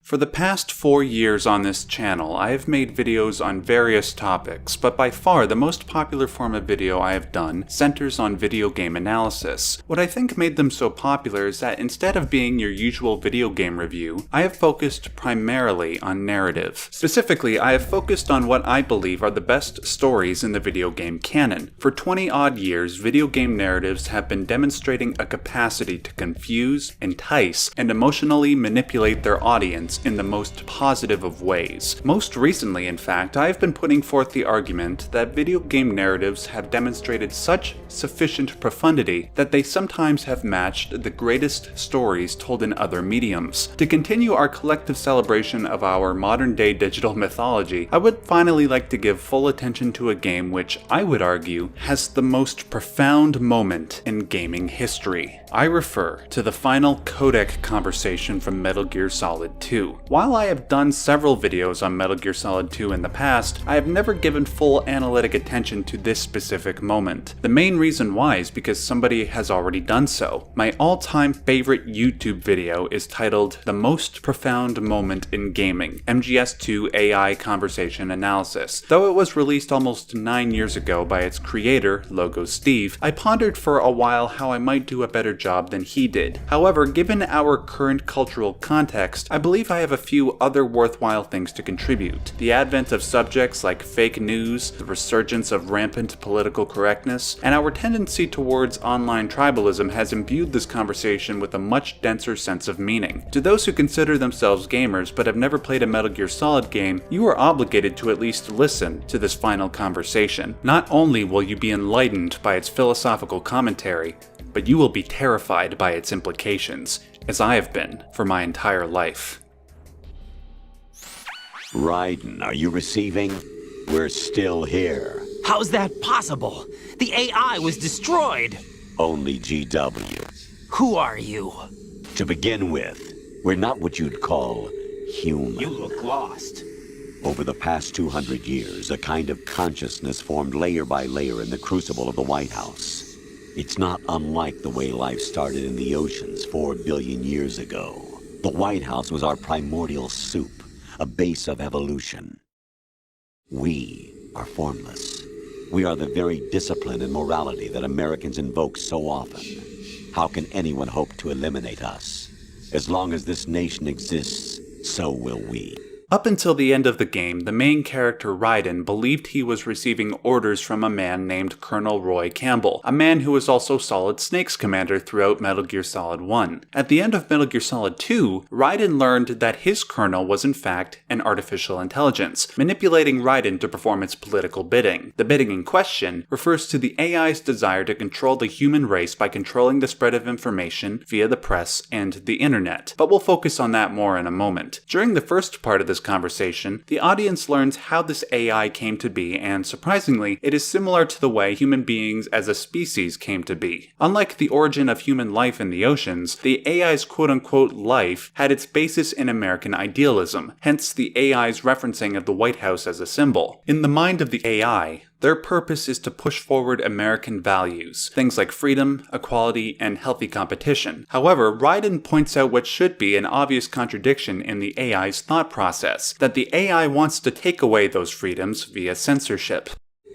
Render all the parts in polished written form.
For the past 4 years on this channel, I have made videos on various topics, but by far the most popular form of video I have done centers on video game analysis. What I think made them so popular is that instead of being your usual video game review, I have focused primarily on narrative. Specifically, I have focused on what I believe are the best stories in the video game canon. For 20 odd years, video game narratives have been demonstrating a capacity to confuse, entice, and emotionally manipulate their audience in the most positive of ways. Most recently, in fact, I have been putting forth the argument that video game narratives have demonstrated such sufficient profundity that they sometimes have matched the greatest stories told in other mediums. To continue our collective celebration of our modern-day digital mythology, I would finally like to give full attention to a game which, I would argue, has the most profound moment in gaming history. I refer to the final codec conversation from Metal Gear Solid 2. While I have done several videos on Metal Gear Solid 2 in the past, I have never given full analytic attention to this specific moment. The main reason why is because somebody has already done so. My all-time favorite YouTube video is titled The Most Profound Moment in Gaming, MGS2 AI Conversation Analysis. Though it was released almost 9 years ago by its creator, Logo Steve, I pondered for a while how I might do a better job than he did. However, given our current cultural context, I believe I have a few other worthwhile things to contribute. The advent of subjects like fake news, the resurgence of rampant political correctness, and our tendency towards online tribalism has imbued this conversation with a much denser sense of meaning. To those who consider themselves gamers but have never played a Metal Gear Solid game, you are obligated to at least listen to this final conversation. Not only will you be enlightened by its philosophical commentary, but you will be terrified by its implications, as I have been for my entire life. Raiden, are you receiving? We're still here. How's that possible? The AI was destroyed! Only GW. Who are you? To begin with, we're not what you'd call human. You look lost. Over the past 200 years, a kind of consciousness formed layer by layer in the crucible of the White House. It's not unlike the way life started in the oceans 4 billion years ago. The White House was our primordial soup, a base of evolution. We are formless. We are the very discipline and morality that Americans invoke so often. How can anyone hope to eliminate us? As long as this nation exists, so will we. Up until the end of the game, the main character Raiden believed he was receiving orders from a man named Colonel Roy Campbell, a man who was also Solid Snake's commander throughout Metal Gear Solid 1. At the end of Metal Gear Solid 2, Raiden learned that his colonel was in fact an artificial intelligence, manipulating Raiden to perform its political bidding. The bidding in question refers to the AI's desire to control the human race by controlling the spread of information via the press and the internet, but we'll focus on that more in a moment. During the first part of this conversation, the audience learns how this AI came to be, and surprisingly, it is similar to the way human beings as a species came to be. Unlike the origin of human life in the oceans, the AI's quote-unquote life had its basis in American idealism, hence the AI's referencing of the White House as a symbol. In the mind of the AI, their purpose is to push forward American values, things like freedom, equality, and healthy competition. However, Raiden points out what should be an obvious contradiction in the AI's thought process, that the AI wants to take away those freedoms via censorship.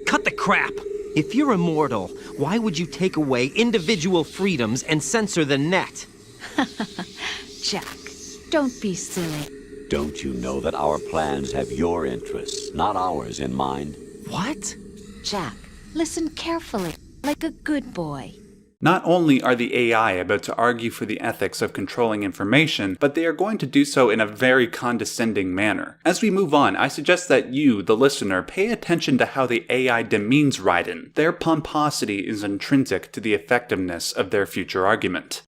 Cut the crap! If you're immortal, why would you take away individual freedoms and censor the net? Jack, don't be silly. Don't you know that our plans have your interests, not ours, in mind? What? Jack, listen carefully, like a good boy. Not only are the AI about to argue for the ethics of controlling information, but they are going to do so in a very condescending manner. As we move on, I suggest that you, the listener, pay attention to how the AI demeans Raiden. Their pomposity is intrinsic to the effectiveness of their future argument.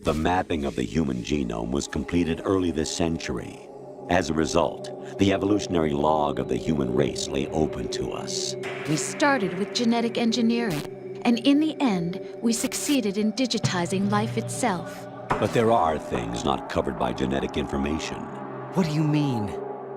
The mapping of the human genome was completed early this century. As a result, the evolutionary log of the human race lay open to us. We started with genetic engineering, and in the end, we succeeded in digitizing life itself. But there are things not covered by genetic information. What do you mean?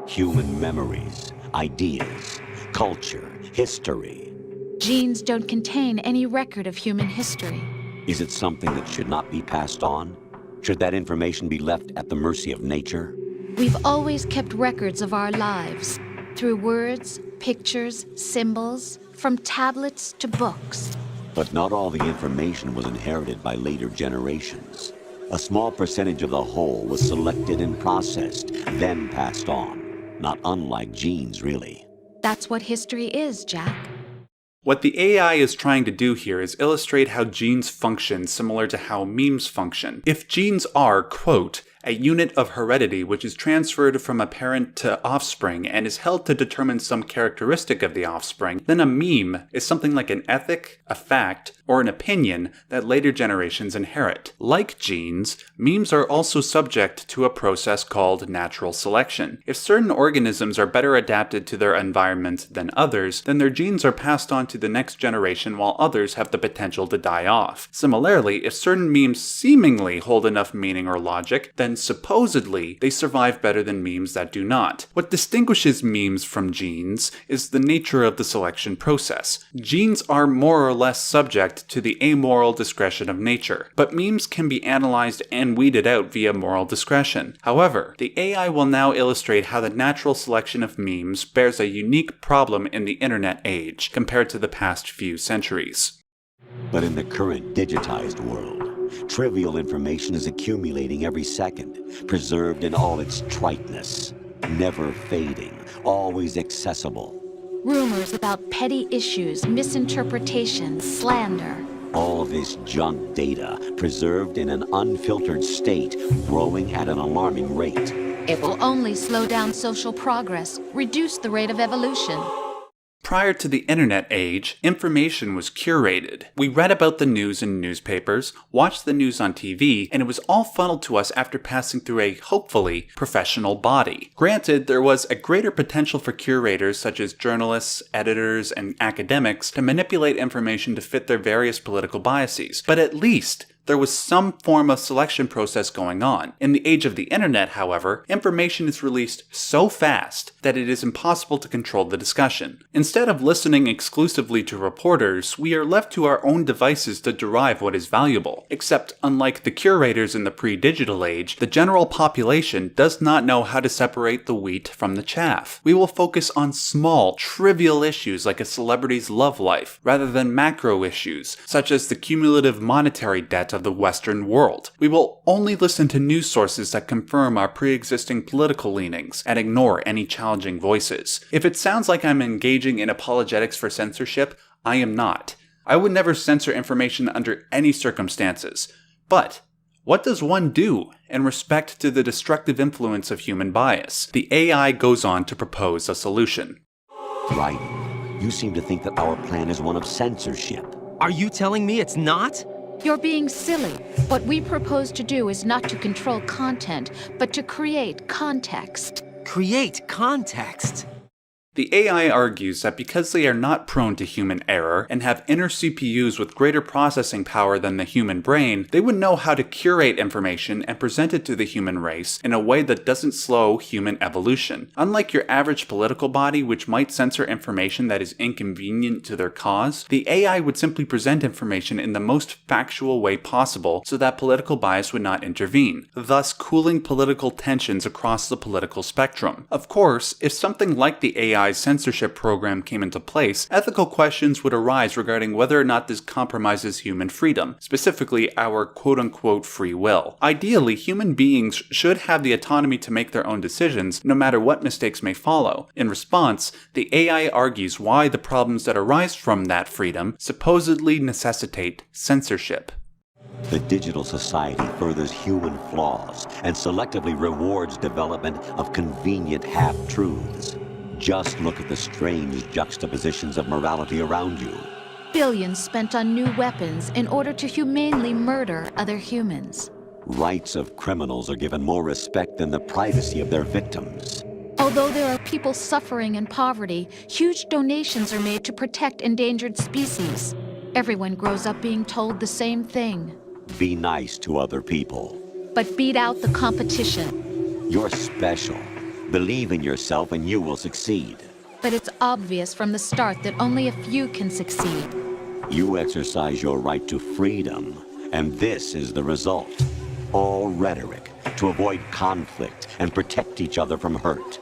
Human memories, ideas, culture, history. Genes don't contain any record of human history. Is it something that should not be passed on? Should that information be left at the mercy of nature? We've always kept records of our lives, through words, pictures, symbols, from tablets to books. But not all the information was inherited by later generations. A small percentage of the whole was selected and processed, then passed on. Not unlike genes, really. That's what history is, Jack. What the AI is trying to do here is illustrate how genes function similar to how memes function. If genes are, quote, a unit of heredity which is transferred from a parent to offspring and is held to determine some characteristic of the offspring, then a meme is something like an ethic, a fact, or an opinion that later generations inherit. Like genes, memes are also subject to a process called natural selection. If certain organisms are better adapted to their environment than others, then their genes are passed on to the next generation while others have the potential to die off. Similarly, if certain memes seemingly hold enough meaning or logic, then supposedly they survive better than memes that do not. What distinguishes memes from genes is the nature of the selection process. Genes are more or less subject to the amoral discretion of nature, but memes can be analyzed and weeded out via moral discretion. However, the AI will now illustrate how the natural selection of memes bears a unique problem in the internet age compared to the past few centuries. But in the current digitized world, trivial information is accumulating every second, preserved in all its triteness, never fading, always accessible. Rumors about petty issues, misinterpretations, slander. All this junk data, preserved in an unfiltered state, growing at an alarming rate. It will only slow down social progress, reduce the rate of evolution. Prior to the internet age, information was curated. We read about the news in newspapers, watched the news on TV, and it was all funneled to us after passing through a, hopefully, professional body. Granted, there was a greater potential for curators such as journalists, editors, and academics to manipulate information to fit their various political biases, but at least there was some form of selection process going on. In the age of the internet, however, information is released so fast that it is impossible to control the discussion. Instead of listening exclusively to reporters, we are left to our own devices to derive what is valuable. Except, unlike the curators in the pre-digital age, the general population does not know how to separate the wheat from the chaff. We will focus on small, trivial issues like a celebrity's love life, rather than macro issues, such as the cumulative monetary debt of the Western world. We will only listen to news sources that confirm our pre-existing political leanings and ignore any challenging voices. If it sounds like I'm engaging in apologetics for censorship, I am not. I would never censor information under any circumstances. But what does one do in respect to the destructive influence of human bias? The AI goes on to propose a solution. Right. You seem to think that our plan is one of censorship. Are you telling me it's not? You're being silly. What we propose to do is not to control content, but to create context. Create context. The AI argues that because they are not prone to human error and have inner CPUs with greater processing power than the human brain, they would know how to curate information and present it to the human race in a way that doesn't slow human evolution. Unlike your average political body, which might censor information that is inconvenient to their cause, the AI would simply present information in the most factual way possible so that political bias would not intervene, thus cooling political tensions across the political spectrum. Of course, if something like the AI censorship program came into place, ethical questions would arise regarding whether or not this compromises human freedom, specifically our quote-unquote free will. Ideally, human beings should have the autonomy to make their own decisions, no matter what mistakes may follow. In response, the AI argues why the problems that arise from that freedom supposedly necessitate censorship. The digital society furthers human flaws and selectively rewards development of convenient half-truths. Just look at the strange juxtapositions of morality around you. Billions spent on new weapons in order to humanely murder other humans. Rights of criminals are given more respect than the privacy of their victims. Although there are people suffering in poverty, huge donations are made to protect endangered species. Everyone grows up being told the same thing. Be nice to other people. But beat out the competition. You're special. Believe in yourself and you will succeed. But it's obvious from the start that only a few can succeed. You exercise your right to freedom, and this is the result. All rhetoric, to avoid conflict and protect each other from hurt.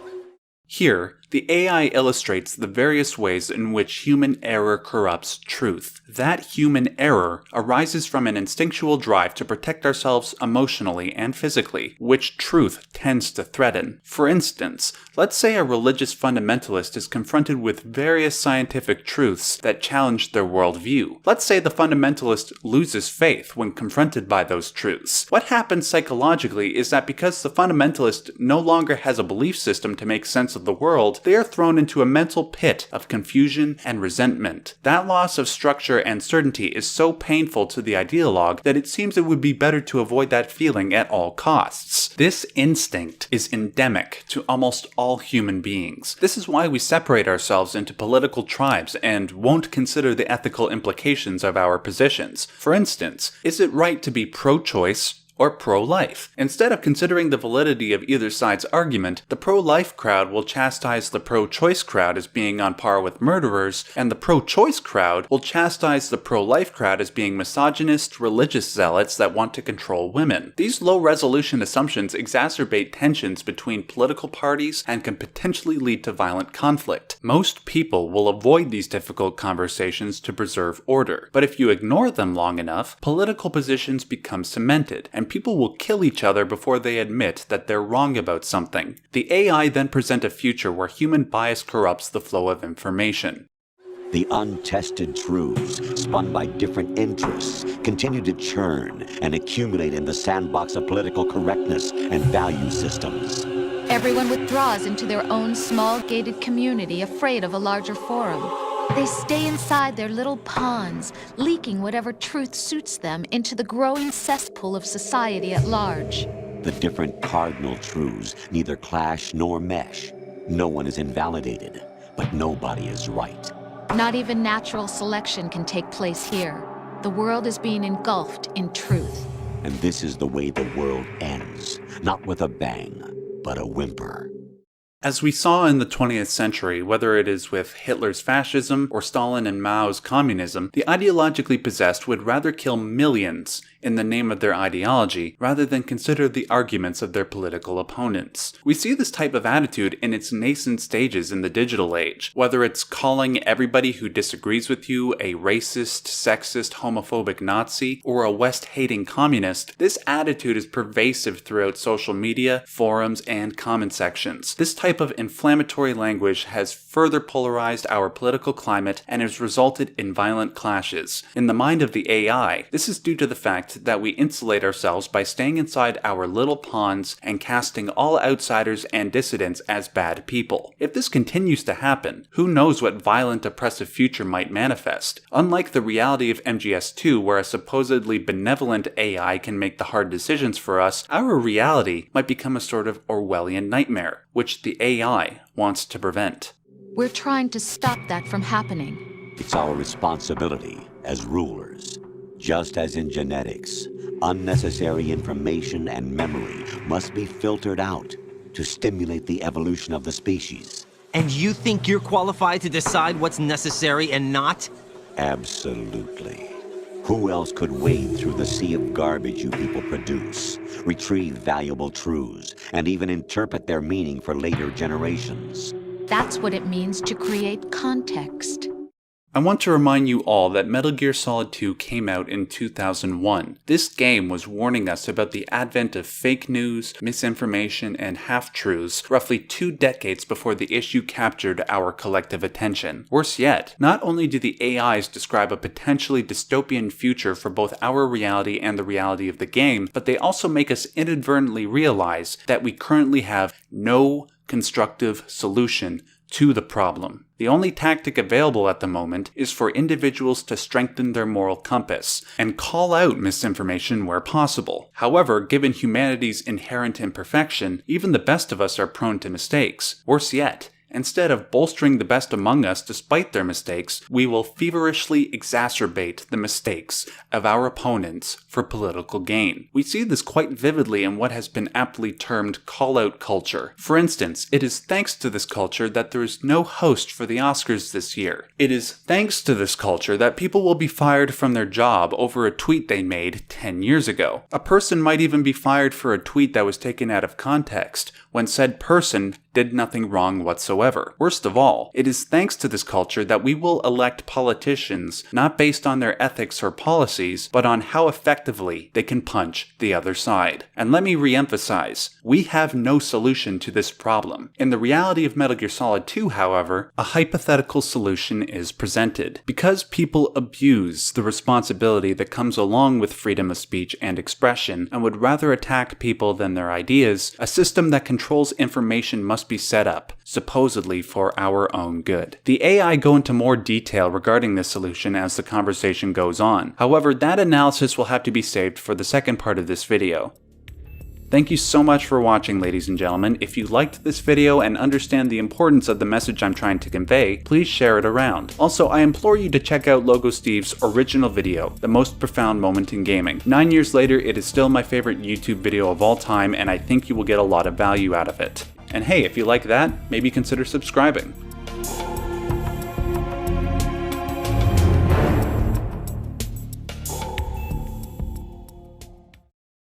Here, the AI illustrates the various ways in which human error corrupts truth. That human error arises from an instinctual drive to protect ourselves emotionally and physically, which truth tends to threaten. For instance, let's say a religious fundamentalist is confronted with various scientific truths that challenge their worldview. Let's say the fundamentalist loses faith when confronted by those truths. What happens psychologically is that because the fundamentalist no longer has a belief system to make sense of the world, they are thrown into a mental pit of confusion and resentment. That loss of structure and certainty is so painful to the ideologue that it seems it would be better to avoid that feeling at all costs. This instinct is endemic to almost all human beings. This is why we separate ourselves into political tribes and won't consider the ethical implications of our positions. For instance, is it right to be pro-choice or pro-life? Instead of considering the validity of either side's argument, the pro-life crowd will chastise the pro-choice crowd as being on par with murderers, and the pro-choice crowd will chastise the pro-life crowd as being misogynist, religious zealots that want to control women. These low-resolution assumptions exacerbate tensions between political parties and can potentially lead to violent conflict. Most people will avoid these difficult conversations to preserve order, but if you ignore them long enough, political positions become cemented, and people will kill each other before they admit that they're wrong about something. The AI then present a future where human bias corrupts the flow of information. The untested truths, spun by different interests, continue to churn and accumulate in the sandbox of political correctness and value systems. Everyone withdraws into their own small gated community, afraid of a larger forum. They stay inside their little ponds, leaking whatever truth suits them into the growing cesspool of society at large. The different cardinal truths neither clash nor mesh. No one is invalidated, but nobody is right. Not even natural selection can take place here. The world is being engulfed in truth. And this is the way the world ends, not with a bang, but a whimper. As we saw in the 20th century, whether it is with Hitler's fascism or Stalin and Mao's communism, the ideologically possessed would rather kill millions in the name of their ideology rather than consider the arguments of their political opponents. We see this type of attitude in its nascent stages in the digital age, whether it's calling everybody who disagrees with you a racist, sexist, homophobic Nazi, or a West-hating communist. This attitude is pervasive throughout social media, forums, and comment sections. This type of inflammatory language has further polarized our political climate and has resulted in violent clashes. In the mind of the AI, this is due to the fact that we insulate ourselves by staying inside our little ponds and casting all outsiders and dissidents as bad people. If this continues to happen, who knows what violent oppressive future might manifest? Unlike the reality of MGS2, where a supposedly benevolent AI can make the hard decisions for us, our reality might become a sort of Orwellian nightmare, which the AI wants to prevent. We're trying to stop that from happening. It's our responsibility as rulers. Just as in genetics, unnecessary information and memory must be filtered out to stimulate the evolution of the species. And you think you're qualified to decide what's necessary and not? Absolutely. Who else could wade through the sea of garbage you people produce, retrieve valuable truths, and even interpret their meaning for later generations? That's what it means to create context. I want to remind you all that Metal Gear Solid 2 came out in 2001. This game was warning us about the advent of fake news, misinformation, and half-truths roughly 2 decades before the issue captured our collective attention. Worse yet, not only do the AIs describe a potentially dystopian future for both our reality and the reality of the game, but they also make us inadvertently realize that we currently have no constructive solution to the problem. The only tactic available at the moment is for individuals to strengthen their moral compass and call out misinformation where possible. However, given humanity's inherent imperfection, even the best of us are prone to mistakes. Worse yet, Instead of bolstering the best among us despite their mistakes, we will feverishly exacerbate the mistakes of our opponents for political gain. We see this quite vividly in what has been aptly termed call-out culture. For instance, it is thanks to this culture that there is no host for the Oscars this year. It is thanks to this culture that people will be fired from their job over a tweet they made 10 years ago. A person might even be fired for a tweet that was taken out of context, when said person did nothing wrong whatsoever. Worst of all, it is thanks to this culture that we will elect politicians not based on their ethics or policies, but on how effectively they can punch the other side. And let me re-emphasize, we have no solution to this problem. In the reality of Metal Gear Solid 2, however, a hypothetical solution is presented. Because people abuse the responsibility that comes along with freedom of speech and expression, and would rather attack people than their ideas, a system that controls information must be set up, supposedly for our own good. The AI go into more detail regarding this solution as the conversation goes on. However, that analysis will have to be saved for the second part of this video. Thank you so much for watching, ladies and gentlemen. If you liked this video and understand the importance of the message I'm trying to convey, please share it around. Also, I implore you to check out Logo Steve's original video, The Most Profound Moment in Gaming. 9 years later, it is still my favorite YouTube video of all time, and I think you will get a lot of value out of it. And hey, if you like that, maybe consider subscribing.